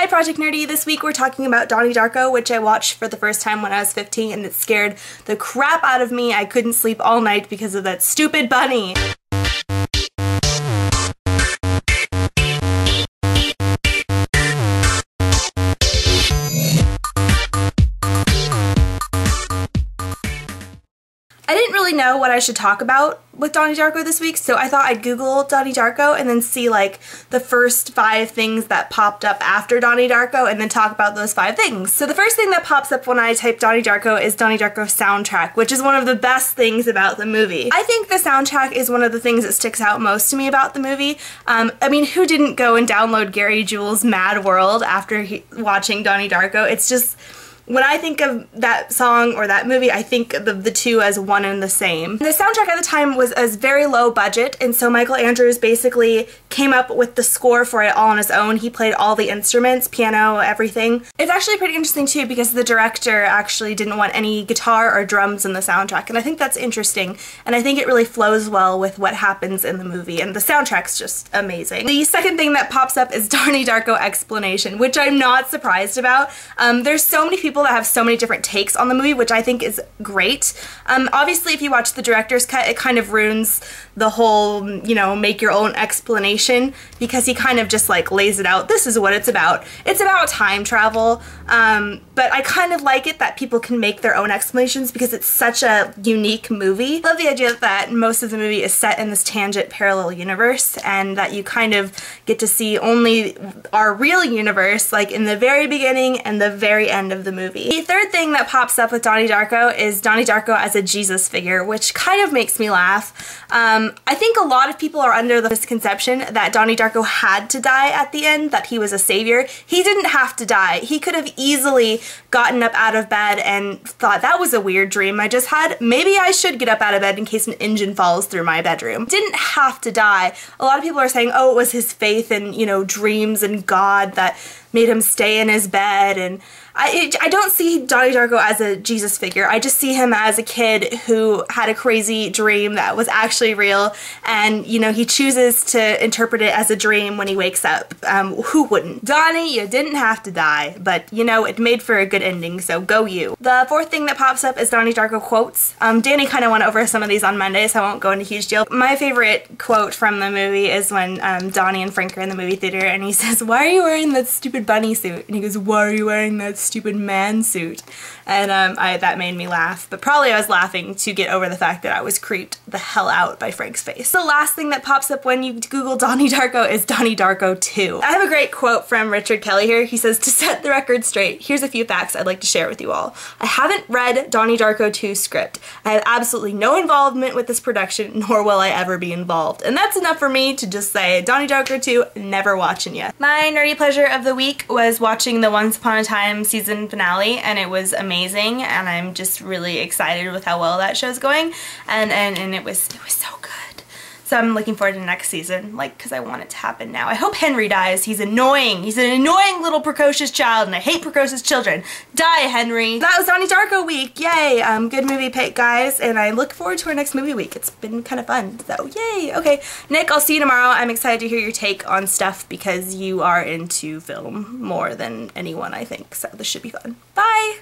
Hi Project Nerdy, this week we're talking about Donnie Darko, which I watched for the first time when I was 15 and it scared the crap out of me. I couldn't sleep all night because of that stupid bunny. I didn't really know what I should talk about with Donnie Darko this week, so I thought I'd Google Donnie Darko and then see like the first 5 things that popped up after Donnie Darko and then talk about those 5 things. So the first thing that pops up when I type Donnie Darko is Donnie Darko soundtrack, which is one of the best things about the movie. I think the soundtrack is one of the things that sticks out most to me about the movie. I mean, who didn't go and download Gary Jules' Mad World after watching Donnie Darko? It's just... when I think of that song or that movie, I think of the two as one and the same. The soundtrack at the time was very low budget, and so Michael Andrews basically came up with the score for it all on his own. He played all the instruments, piano, everything. It's actually pretty interesting too because the director actually didn't want any guitar or drums in the soundtrack, and I think that's interesting, and I think it really flows well with what happens in the movie, and the soundtrack's just amazing. The second thing that pops up is Donnie Darko explanation, which I'm not surprised about. There's so many people that have so many different takes on the movie, which I think is great. Obviously, if you watch the director's cut, it kind of ruins the whole, you know, make your own explanation, because he kind of just like lays it out. This is what it's about. It's about time travel, but I kind of like it that people can make their own explanations because it's such a unique movie. I love the idea that most of the movie is set in this tangent parallel universe and that you kind of get to see only our real universe, like in the very beginning and the very end of the movie. The third thing that pops up with Donnie Darko is Donnie Darko as a Jesus figure, which kind of makes me laugh. I think a lot of people are under the misconception that Donnie Darko had to die at the end, that he was a savior. He didn't have to die. He could have easily gotten up out of bed and thought, that was a weird dream I just had. Maybe I should get up out of bed in case an engine falls through my bedroom. Didn't have to die. A lot of people are saying, oh, it was his faith and, you know, dreams and God that made him stay in his bed, and I don't see Donnie Darko as a Jesus figure. I just see him as a kid who had a crazy dream that was actually real, and, you know, he chooses to interpret it as a dream when he wakes up. Who wouldn't? Donnie, you didn't have to die, but, you know, it made for a good ending, so go you. The fourth thing that pops up is Donnie Darko quotes. Danny kind of went over some of these on Monday, so I won't go into huge deal. My favorite quote from the movie is when Donnie and Frank are in the movie theater, and he says, "Why are you wearing that stupid bunny suit?" And he goes, "Why are you wearing that stupid man suit?" And that made me laugh, but probably I was laughing to get over the fact that I was creeped the hell out by Frank's face. The last thing that pops up when you Google Donnie Darko is Donnie Darko 2. I have a great quote from Richard Kelly here. He says, "To set the record straight, here's a few facts I'd like to share with you all. I haven't read Donnie Darko 2's script. I have absolutely no involvement with this production, nor will I ever be involved." And that's enough for me to just say, Donnie Darko 2, never watching yet. My nerdy pleasure of the week was watching the Once Upon a Time season finale, and it was amazing, and I'm just really excited with how well that show's going, and it was so good. So I'm looking forward to the next season, like, because I want it to happen now. I hope Henry dies. He's annoying. He's an annoying little precocious child, and I hate precocious children. Die, Henry. That was Donnie Darko week. Yay. Good movie pick, guys, and I look forward to our next movie week. It's been kind of fun, so yay. Okay, Nick, I'll see you tomorrow. I'm excited to hear your take on stuff because you are into film more than anyone, I think, so this should be fun. Bye.